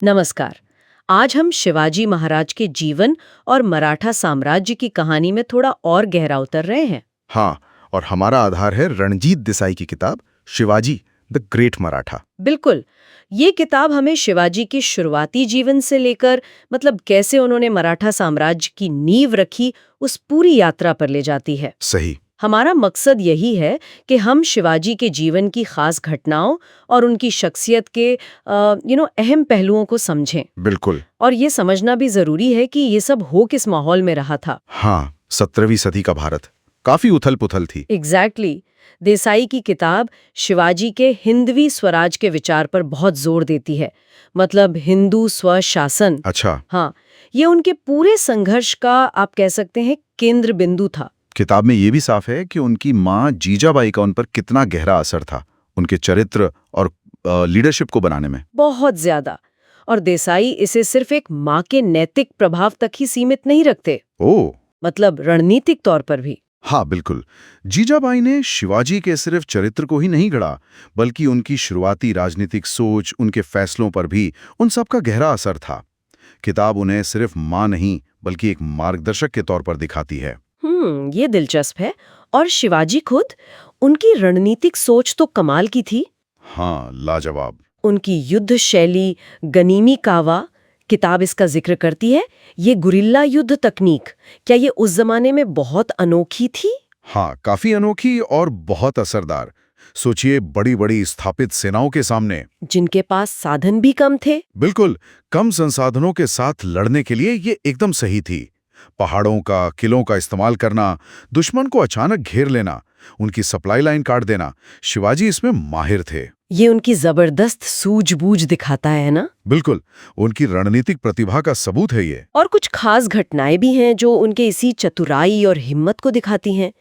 नमस्कार। आज हम शिवाजी महाराज के जीवन और मराठा साम्राज्य की कहानी में थोड़ा और गहरा उतर रहे हैं। हाँ, और हमारा आधार है रणजीत देसाई की किताब शिवाजी द ग्रेट मराठा। बिल्कुल। ये किताब हमें शिवाजी के शुरुआती जीवन से लेकर कैसे उन्होंने मराठा साम्राज्य की नींव रखी, उस पूरी यात्रा पर ले जाती है। सही। हमारा मकसद यही है कि हम शिवाजी के जीवन की खास घटनाओं और उनकी शख्सियत के अहम पहलुओं को समझें। बिल्कुल। और ये समझना भी जरूरी है कि ये सब हो किस माहौल में रहा था। हाँ, 17वीं सदी का भारत काफी उथल पुथल थी। एग्जैक्टली। देसाई की किताब शिवाजी के हिंदवी स्वराज के विचार पर बहुत जोर देती है, मतलब हिंदू स्वशासन। अच्छा। हाँ, ये उनके पूरे संघर्ष का आप कह सकते हैं केंद्र बिंदु था। किताब में ये भी साफ है कि उनकी माँ जीजाबाई का उन पर कितना गहरा असर था उनके चरित्र और लीडरशिप को बनाने में। बहुत ज्यादा। और देसाई इसे सिर्फ एक माँ के नैतिक प्रभाव तक ही सीमित नहीं रखते, ओह। मतलब रणनीतिक तौर पर भी। हाँ बिल्कुल। जीजाबाई ने शिवाजी के सिर्फ चरित्र को ही नहीं गढ़ा, बल्कि उनकी शुरुआती राजनीतिक सोच, उनके फैसलों पर भी उन सब का गहरा असर था। किताब उन्हें सिर्फ माँ नहीं बल्कि एक मार्गदर्शक के तौर पर दिखाती है। ये दिलचस्प है। और शिवाजी खुद, उनकी रणनीतिक सोच तो कमाल की थी। हाँ, लाजवाब। उनकी युद्ध शैली, गनीमी कावा, किताब इसका जिक्र करती है। ये गुरिल्ला युद्ध तकनीक, क्या ये उस जमाने में बहुत अनोखी थी? हाँ, काफी अनोखी और बहुत असरदार। सोचिए, बड़ी बड़ी स्थापित सेनाओं के सामने, जिनके पास साधन भी कम थे। बिल्कुल कम संसाधनों के साथ लड़ने के लिए ये एकदम सही थी। पहाड़ों का, किलों का इस्तेमाल करना, दुश्मन को अचानक घेर लेना, उनकी सप्लाई लाइन काट देना, शिवाजी इसमें माहिर थे। ये उनकी जबरदस्त सूझबूझ दिखाता है ना? बिल्कुल, उनकी रणनीतिक प्रतिभा का सबूत है ये। और कुछ खास घटनाएं भी हैं जो उनके इसी चतुराई और हिम्मत को दिखाती हैं,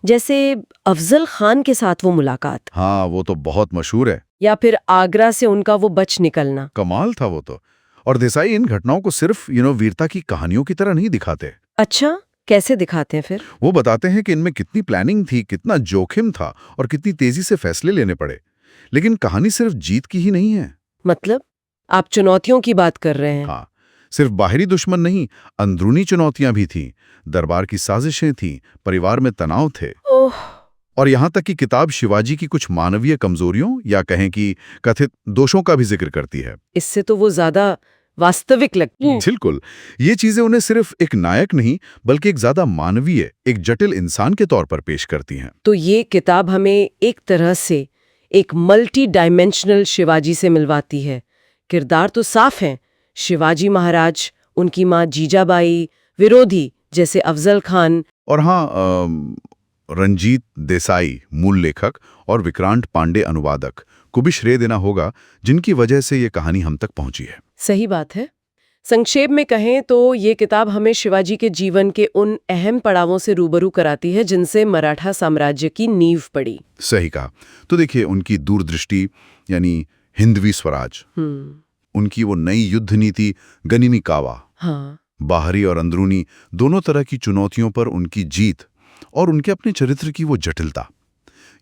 जैसे अफजल खान के साथ वो मुलाकात, हाँ, वो तो बहुत मशहूर है। या फिर आगरा से उनका वो बच निकलना। कमाल था वो तो। और देसाई इन घटनाओं को सिर्फ वीरता की कहानियों की तरह नहीं दिखाते। अच्छा, कैसे दिखाते हैं फिर? वो बताते हैं कि इनमें कितनी प्लानिंग थी, कितना जोखिम था और कितनी तेजी से फैसले लेने पड़े। लेकिन कहानी सिर्फ जीत की ही नहीं है। मतलब आप चुनौतियों की बात कर रहे हैं? हाँ, सिर्फ बाहरी दुश्मन नहीं, अंदरूनी चुनौतियां भी थीं। दरबार की साजिशें थीं, परिवार में तनाव थे। ओह। और यहाँ तक कि किताब शिवाजी की कुछ मानवीय कमजोरियों या कहें कि कथित दोषों का भी जिक्र करती है। इससे तो वो ज्यादा वास्तविक लगती है। बिल्कुल, ये चीजें उन्हें सिर्फ एक नायक नहीं बल्कि एक ज्यादा मानवीय, एक जटिल इंसान के तौर पर पेश करती हैं। तो ये किताब हमें एक तरह से एक मल्टी डायमेंशनल शिवाजी से मिलवाती है। किरदार तो साफ हैं, शिवाजी महाराज, उनकी माँ जीजाबाई, विरोधी जैसे अफजल खान। और हाँ, रंजीत देसाई मूल लेखक और विक्रांत पांडे अनुवादक को भी श्रेय देना होगा, जिनकी वजह से ये कहानी हम तक पहुंची है। सही बात है। संक्षेप में कहें तो ये किताब हमें शिवाजी के जीवन के उन अहम पड़ावों से रूबरू कराती है जिनसे मराठा साम्राज्य की नींव पड़ी। सही कहा। तो देखिए, उनकी दूरदृष्टि यानी हिंदवी स्वराज, उनकी वो नई युद्ध नीति गनीमी कावा, हाँ, बाहरी और अंदरूनी दोनों तरह की चुनौतियों पर उनकी जीत और उनके अपने चरित्र की वो जटिलता,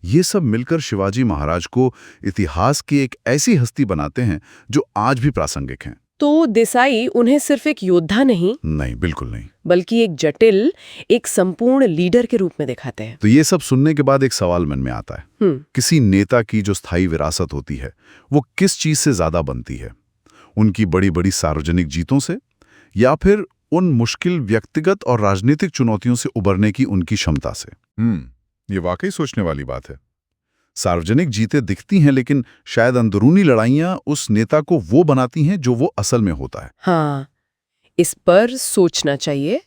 ये सब मिलकर शिवाजी महाराज को इतिहास की एक ऐसी हस्ती बनाते हैं जो आज भी प्रासंगिक हैं। तो देसाई उन्हें सिर्फ एक योद्धा नहीं, बिल्कुल नहीं, बल्कि एक जटिल, एक संपूर्ण लीडर के रूप में दिखाते हैं। तो ये सब सुनने के बाद एक सवाल मन में आता है, किसी नेता की जो स्थायी विरासत होती है वो किस चीज से ज्यादा बनती है? उनकी बड़ी बड़ी सार्वजनिक जीतों से, या फिर उन मुश्किल व्यक्तिगत और राजनीतिक चुनौतियों से उबरने की उनकी क्षमता से? ये वाकई सोचने वाली बात है। सार्वजनिक जीतें दिखती हैं, लेकिन शायद अंदरूनी लड़ाइयां उस नेता को वो बनाती हैं जो वो असल में होता है। हाँ, इस पर सोचना चाहिए।